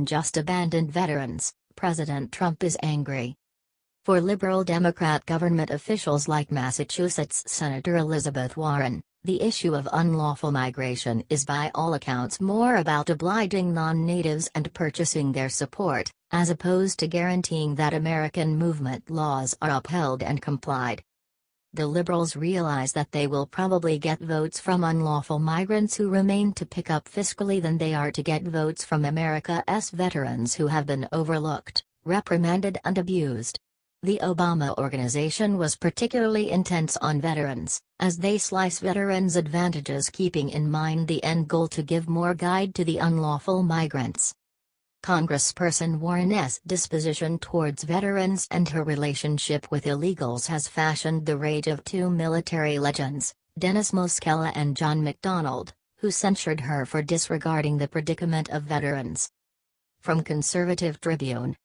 just abandoned veterans, President Trump is angry. For liberal Democrat government officials like Massachusetts Senator Elizabeth Warren, the issue of unlawful migration is by all accounts more about obliging non-natives and purchasing their support, as opposed to guaranteeing that American movement laws are upheld and complied. The liberals realize that they will probably get votes from unlawful migrants who remain to pick up fiscally than they are to get votes from America's veterans who have been overlooked, reprimanded and abused. The Obama organization was particularly intense on veterans, as they slice veterans' advantages, keeping in mind the end goal to give more guide to the unlawful migrants. Congressperson Warren's disposition towards veterans and her relationship with illegals has fashioned the rage of two military legends, Dennis Moskela and John McDonnell, who censured her for disregarding the predicament of veterans. From Conservative Tribune.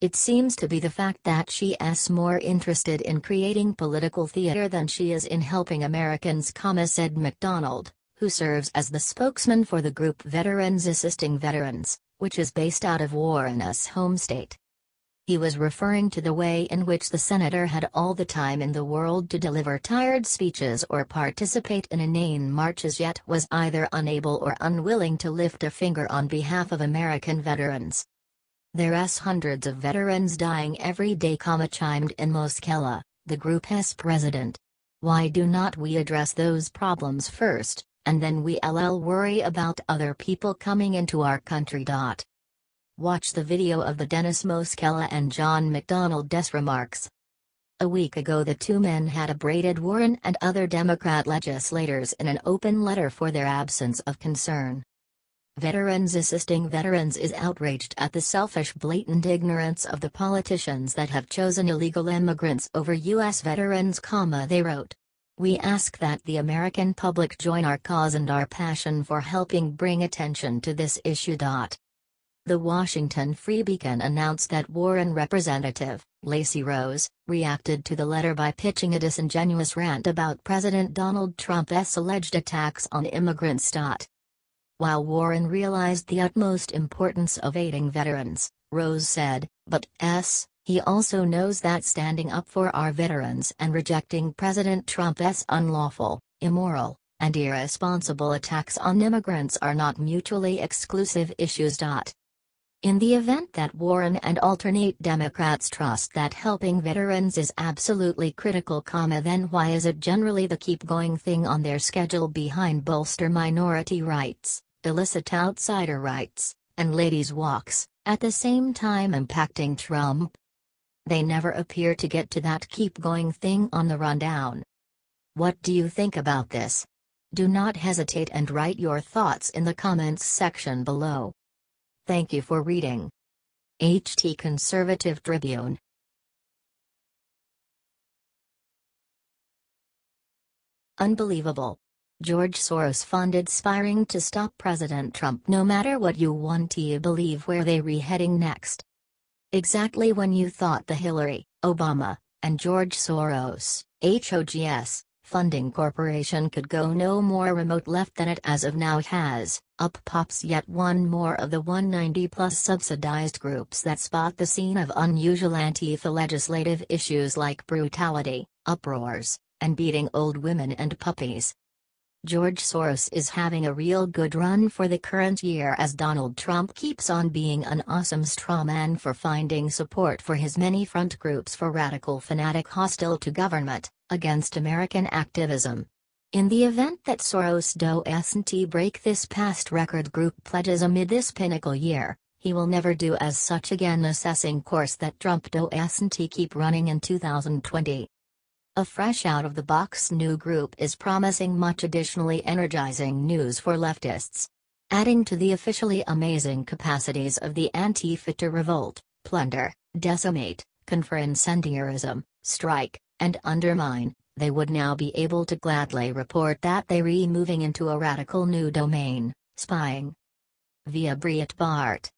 It seems to be the fact that she is more interested in creating political theater than she is in helping Americans, said McDonnell, who serves as the spokesman for the group Veterans Assisting Veterans, which is based out of Warren's home state. He was referring to the way in which the senator had all the time in the world to deliver tired speeches or participate in inane marches, yet was either unable or unwilling to lift a finger on behalf of American veterans. There's hundreds of veterans dying every day, chimed in Moskela, the group's president. Why do not we address those problems first, and then we'll worry about other people coming into our country. Watch the video of the Dennis Moskela and John McDonnell's remarks. A week ago the two men had upbraided Warren and other Democrat legislators in an open letter for their absence of concern. Veterans Assisting Veterans is outraged at the selfish, blatant ignorance of the politicians that have chosen illegal immigrants over U.S. veterans, they wrote. We ask that the American public join our cause and our passion for helping bring attention to this issue. The Washington Free Beacon announced that Warren Representative Lacey Rose reacted to the letter by pitching a disingenuous rant about President Donald Trump's alleged attacks on immigrants. While Warren realized the utmost importance of aiding veterans, Rose said, but he also knows that standing up for our veterans and rejecting President Trump's unlawful, immoral, and irresponsible attacks on immigrants are not mutually exclusive issues. In the event that Warren and alternate Democrats trust that helping veterans is absolutely critical, then why is it generally the keep-going thing on their schedule behind bolster minority rights, illicit outsider rights, and ladies' walks, at the same time impacting Trump? They never appear to get to that keep-going thing on the rundown. What do you think about this? Do not hesitate and write your thoughts in the comments section below. Thank you for reading. HT Conservative Tribune. Unbelievable. George Soros funded spying to stop President Trump. No matter what you want to believe, where they heading next. Exactly when you thought the Hillary, Obama, and George Soros, HOGS, funding corporation could go no more remote left than it as of now has, up pops yet one more of the 190-plus subsidized groups that spot the scene of unusual Antifa legislative issues like brutality, uproars, and beating old women and puppies. George Soros is having a real good run for the current year as Donald Trump keeps on being an awesome straw man for finding support for his many front groups for radical fanatic hostile to government, against American activism. In the event that Soros doesn't break this past record group pledges amid this pinnacle year, he will never do as such again, assessing course that Trump doesn't keep running in 2020. A fresh out-of-the-box new group is promising much additionally energizing news for leftists. Adding to the officially amazing capacities of the Antifa to revolt, plunder, decimate, confer incendiarism, strike, and undermine, they would now be able to gladly report that they're moving into a radical new domain, spying. Via Breitbart.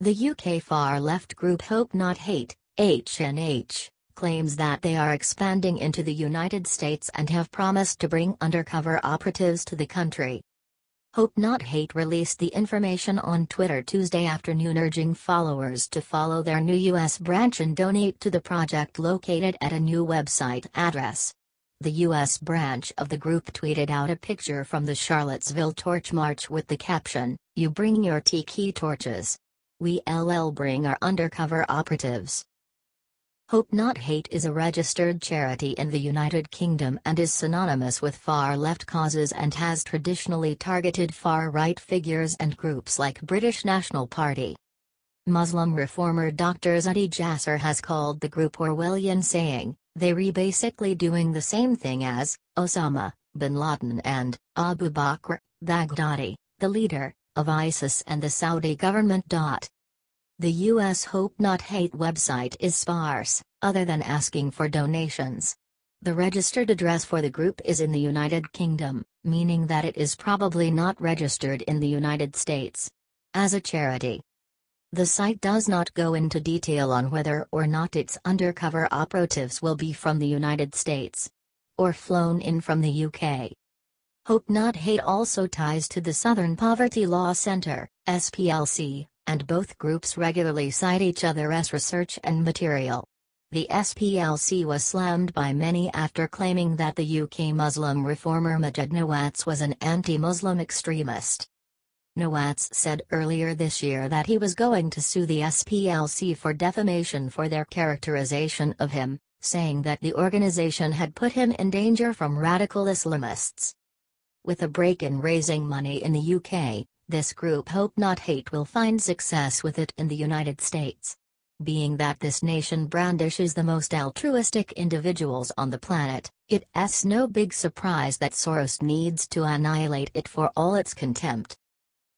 The UK far-left group Hope Not Hate, HNH, claims that they are expanding into the United States and have promised to bring undercover operatives to the country. Hope Not Hate released the information on Twitter Tuesday afternoon, urging followers to follow their new U.S. branch and donate to the project located at a new website address. The U.S. branch of the group tweeted out a picture from the Charlottesville Torch March with the caption, "You bring your tiki torches. We bring our undercover operatives." Hope Not Hate is a registered charity in the United Kingdom and is synonymous with far-left causes and has traditionally targeted far-right figures and groups like British National Party. Muslim reformer Dr. Zudi Jasser has called the group Orwellian, saying, "They're basically doing the same thing as Osama bin Laden and Abu Bakr Baghdadi, the leader of ISIS and the Saudi government." The U.S. Hope Not Hate website is sparse, other than asking for donations. The registered address for the group is in the United Kingdom, meaning that it is probably not registered in the United States as a charity. The site does not go into detail on whether or not its undercover operatives will be from the United States or flown in from the UK. Hope Not Hate also ties to the Southern Poverty Law Center, SPLC, and both groups regularly cite each other as research and material. The SPLC was slammed by many after claiming that the UK Muslim reformer Majid Nawaz was an anti-Muslim extremist. Nawaz said earlier this year that he was going to sue the SPLC for defamation for their characterization of him, saying that the organization had put him in danger from radical Islamists. With a break in raising money in the UK, this group Hope Not Hate will find success with it in the United States. Being that this nation brandishes the most altruistic individuals on the planet, it's no big surprise that Soros needs to annihilate it for all its contempt.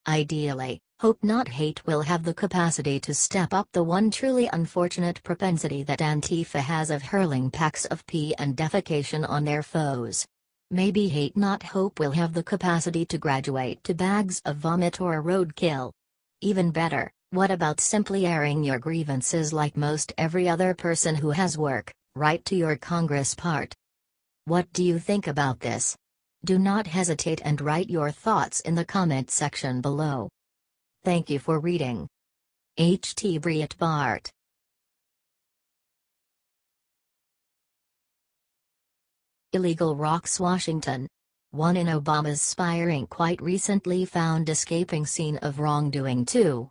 Ideally, Hope Not Hate will have the capacity to step up the one truly unfortunate propensity that Antifa has of hurling packs of pee and defecation on their foes. Maybe Hate Not Hope will have the capacity to graduate to bags of vomit or roadkill. Even better, what about simply airing your grievances like most every other person who has work, right to your Congress part? What do you think about this? Do not hesitate and write your thoughts in the comment section below. Thank you for reading. H.T. Breitbart. Illegal rocks Washington. One in Obama's spire Inc. quite recently found escaping scene of wrongdoing too.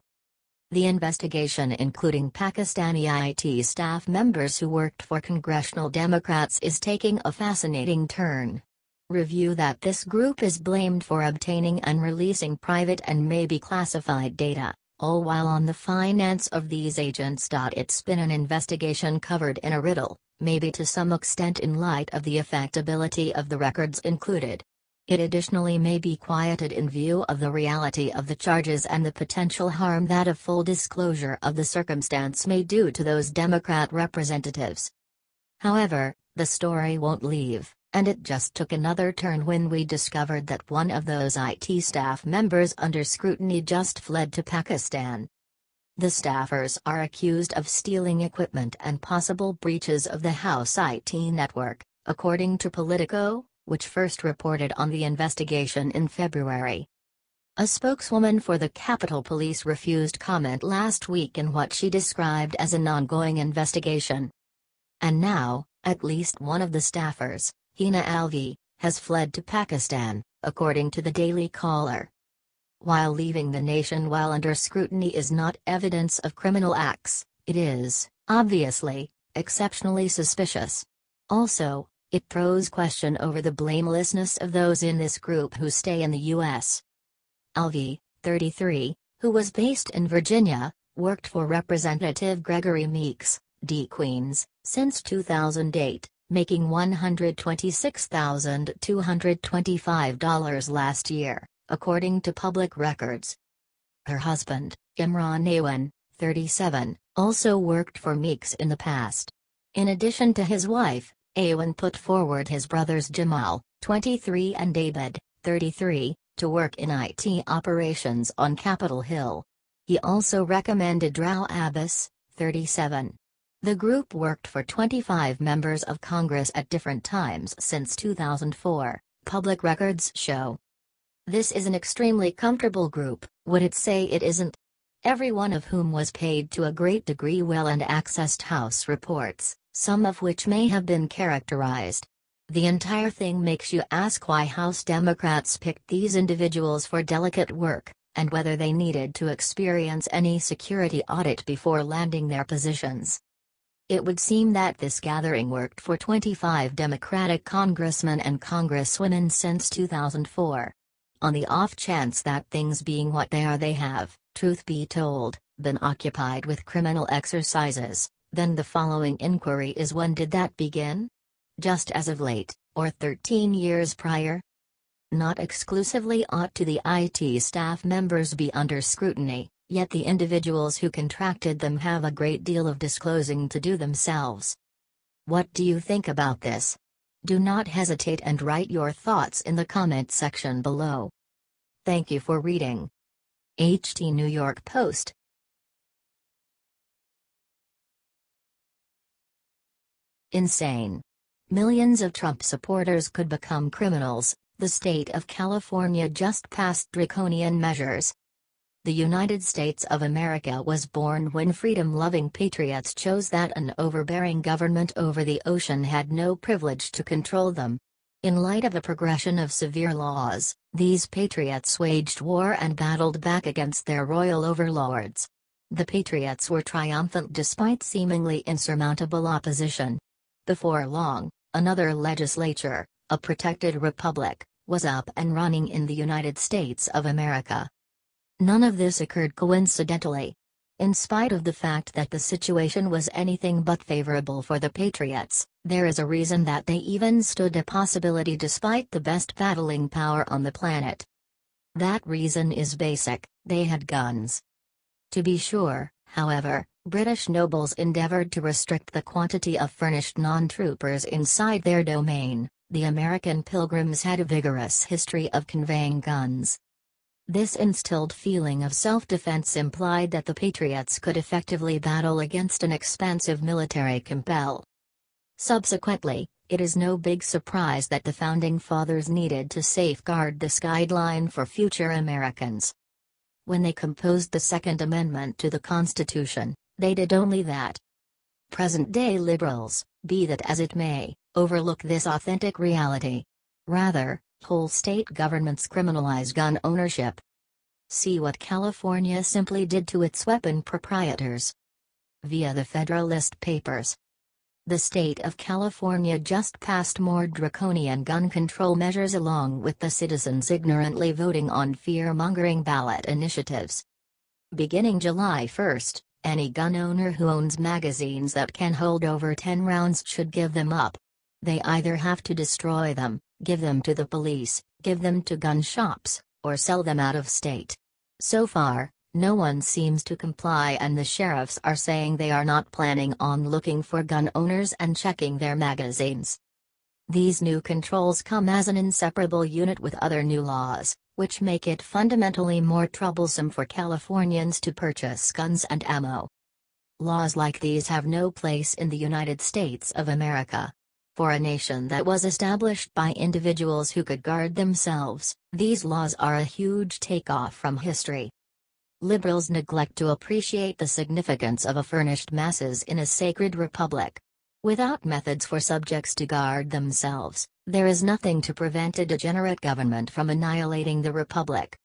The investigation, including Pakistani IT staff members who worked for congressional Democrats, is taking a fascinating turn. Review that this group is blamed for obtaining and releasing private and maybe classified data, all while on the finance of these agents. It's been an investigation covered in a riddle, maybe to some extent in light of the affectability of the records included. It additionally may be quieted in view of the reality of the charges and the potential harm that a full disclosure of the circumstance may do to those Democrat representatives. However, the story won't leave, and it just took another turn when we discovered that one of those IT staff members under scrutiny just fled to Pakistan. The staffers are accused of stealing equipment and possible breaches of the House IT network, according to Politico, which first reported on the investigation in February. A spokeswoman for the Capitol Police refused comment last week in what she described as an ongoing investigation. And now, at least one of the staffers, Hina Alvi, has fled to Pakistan, according to the Daily Caller. While leaving the nation while under scrutiny is not evidence of criminal acts, it is, obviously, exceptionally suspicious. Also, it throws question over the blamelessness of those in this group who stay in the U.S. Alvi, 33, who was based in Virginia, worked for Representative Gregory Meeks, D. Queens, since 2008, making $126,225 last year, according to public records. Her husband, Imran Awan, 37, also worked for Meeks in the past. In addition to his wife, Awan put forward his brothers Jamal, 23 and David, 33, to work in IT operations on Capitol Hill. He also recommended Rao Abbas, 37. The group worked for 25 members of Congress at different times since 2004, public records show. This is an extremely comfortable group, would it say it isn't? Every one of whom was paid to a great degree well and accessed House reports, some of which may have been characterized. The entire thing makes you ask why House Democrats picked these individuals for delicate work, and whether they needed to experience any security audit before landing their positions. It would seem that this gathering worked for 25 Democratic congressmen and congresswomen since 2004. On the off chance that things being what they are, they have, truth be told, been occupied with criminal exercises, then the following inquiry is: when did that begin? Just as of late, or 13 years prior? Not exclusively ought to the IT staff members be under scrutiny, yet the individuals who contracted them have a great deal of disclosing to do themselves. What do you think about this? Do not hesitate and write your thoughts in the comment section below. Thank you for reading. HT New York Post. Insane. Millions of Trump supporters could become criminals. The state of California just passed draconian measures. The United States of America was born when freedom-loving patriots chose that an overbearing government over the ocean had no privilege to control them. In light of a progression of severe laws, these patriots waged war and battled back against their royal overlords. The patriots were triumphant despite seemingly insurmountable opposition. Before long, another legislature, a protected republic, was up and running in the United States of America. None of this occurred coincidentally. In spite of the fact that the situation was anything but favorable for the patriots, there is a reason that they even stood a possibility despite the best battling power on the planet. That reason is basic: they had guns. To be sure, however, British nobles endeavored to restrict the quantity of furnished non-troopers inside their domain. The American Pilgrims had a vigorous history of conveying guns. This instilled feeling of self-defense implied that the patriots could effectively battle against an expansive military compel. Subsequently, it is no big surprise that the Founding Fathers needed to safeguard this guideline for future Americans. When they composed the Second Amendment to the Constitution, they did only that. Present-day liberals, be that as it may, overlook this authentic reality. Rather, whole state governments criminalize gun ownership. See what California simply did to its weapon proprietors. Via the Federalist Papers. The state of California just passed more draconian gun control measures along with the citizens ignorantly voting on fear-mongering ballot initiatives. Beginning July 1, any gun owner who owns magazines that can hold over 10 rounds should give them up. They either have to destroy them, give them to the police, give them to gun shops, or sell them out of state. So far, no one seems to comply, and the sheriffs are saying they are not planning on looking for gun owners and checking their magazines. These new controls come as an inseparable unit with other new laws, which make it fundamentally more troublesome for Californians to purchase guns and ammo. Laws like these have no place in the United States of America. For a nation that was established by individuals who could guard themselves, these laws are a huge takeoff from history. Liberals neglect to appreciate the significance of a furnished masses in a sacred republic. Without methods for subjects to guard themselves, there is nothing to prevent a degenerate government from annihilating the republic.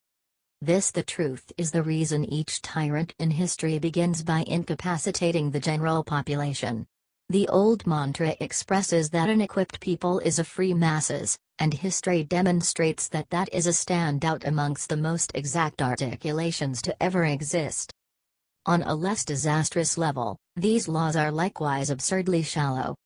This, the truth, is the reason each tyrant in history begins by incapacitating the general population. The old mantra expresses that an equipped people is a free masses, and history demonstrates that that is a standout amongst the most exact articulations to ever exist. On a less disastrous level, these laws are likewise absurdly shallow.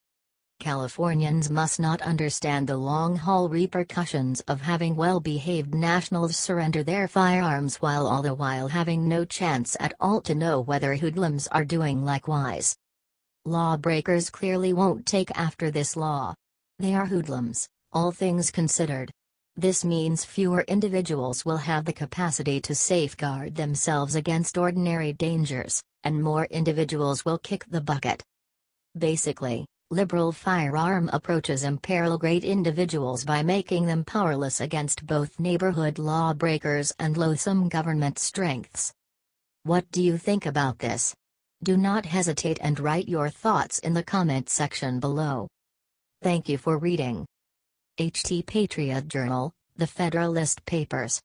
Californians must not understand the long-haul repercussions of having well-behaved nationals surrender their firearms while all the while having no chance at all to know whether hoodlums are doing likewise. Lawbreakers clearly won't take after this law. They are hoodlums, all things considered. This means fewer individuals will have the capacity to safeguard themselves against ordinary dangers, and more individuals will kick the bucket. Basically, Liberal firearm approaches imperil great individuals by making them powerless against both neighborhood lawbreakers and loathsome government strengths. What do you think about this? Do not hesitate and write your thoughts in the comment section below. Thank you for reading. HT Patriot Journal, The Federalist Papers.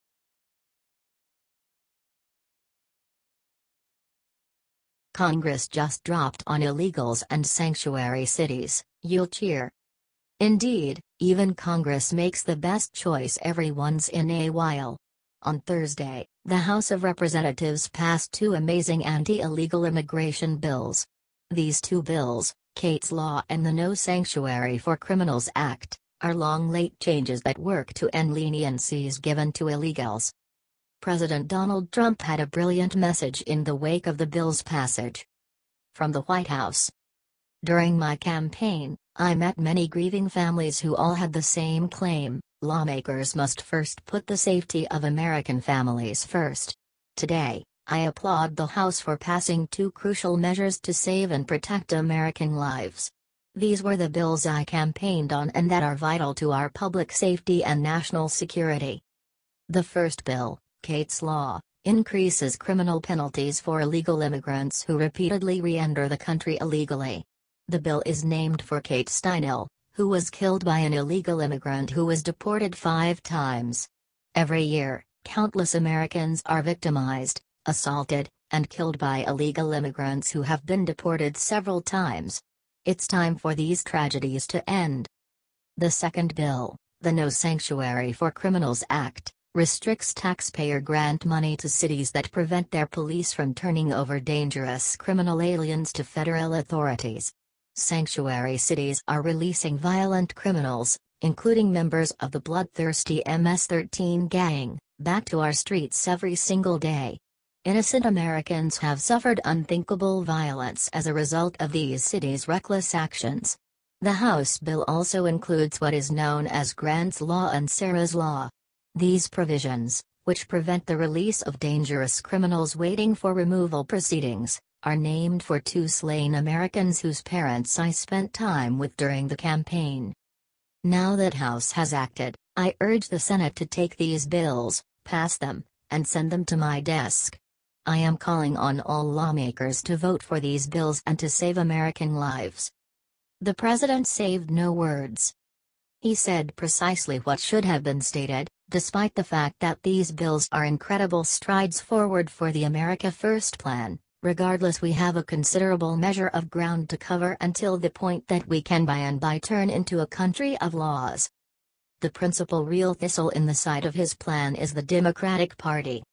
Congress just dropped on illegals and sanctuary cities, you'll cheer. Indeed, even Congress makes the best choice every once in a while. On Thursday, the House of Representatives passed two amazing anti-illegal immigration bills. These two bills, Kate's Law and the No Sanctuary for Criminals Act, are long-late changes that work to end leniencies given to illegals. President Donald Trump had a brilliant message in the wake of the bill's passage. From the White House. During my campaign, I met many grieving families who all had the same claim: lawmakers must first put the safety of American families first. Today, I applaud the House for passing two crucial measures to save and protect American lives. These were the bills I campaigned on and that are vital to our public safety and national security. The first bill, Kate's Law, increases criminal penalties for illegal immigrants who repeatedly re-enter the country illegally. The bill is named for Kate Steinle, who was killed by an illegal immigrant who was deported 5 times. Every year, countless Americans are victimized, assaulted, and killed by illegal immigrants who have been deported several times. It's time for these tragedies to end. The second bill, the No Sanctuary for Criminals Act, restricts taxpayer grant money to cities that prevent their police from turning over dangerous criminal aliens to federal authorities. Sanctuary cities are releasing violent criminals, including members of the bloodthirsty MS-13 gang, back to our streets every single day. Innocent Americans have suffered unthinkable violence as a result of these cities' reckless actions. The House bill also includes what is known as Grant's Law and Sarah's Law. These provisions, which prevent the release of dangerous criminals waiting for removal proceedings, are named for 2 slain Americans whose parents I spent time with during the campaign. Now that House has acted, I urge the Senate to take these bills, pass them, and send them to my desk. I am calling on all lawmakers to vote for these bills and to save American lives. The president saved no words. He said precisely what should have been stated, despite the fact that these bills are incredible strides forward for the America First plan. Regardless, we have a considerable measure of ground to cover until the point that we can by and by turn into a country of laws. The principal real thistle in the side of his plan is the Democratic Party.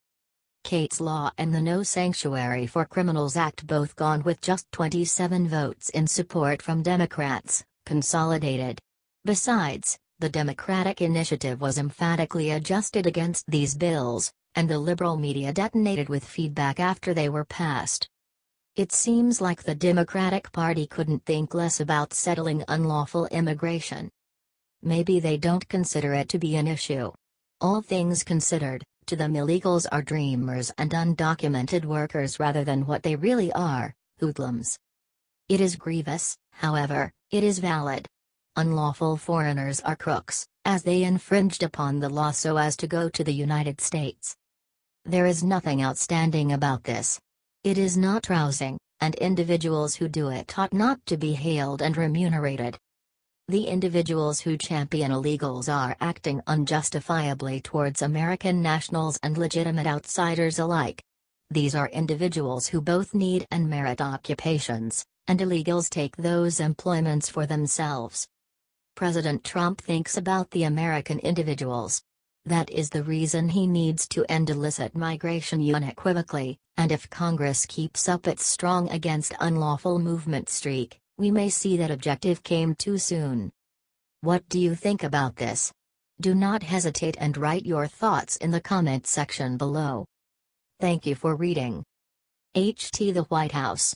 Kate's Law and the No Sanctuary for Criminals Act both gone with just 27 votes in support from Democrats, consolidated. Besides, the Democratic initiative was emphatically adjusted against these bills, and the liberal media detonated with feedback after they were passed. It seems like the Democratic Party couldn't think less about settling unlawful immigration. Maybe they don't consider it to be an issue. All things considered, to them illegals are dreamers and undocumented workers rather than what they really are, hoodlums. It is grievous, however, it is valid. Unlawful foreigners are crooks, as they infringed upon the law so as to go to the United States. There is nothing outstanding about this. It is not rousing, and individuals who do it ought not to be hailed and remunerated. The individuals who champion illegals are acting unjustifiably towards American nationals and legitimate outsiders alike. These are individuals who both need and merit occupations, and illegals take those employments for themselves. President Trump thinks about the American individuals. That is the reason he needs to end illicit migration unequivocally, and if Congress keeps up its strong against unlawful movement streak, we may see that objective came too soon. What do you think about this? Do not hesitate and write your thoughts in the comment section below. Thank you for reading. HT The White House.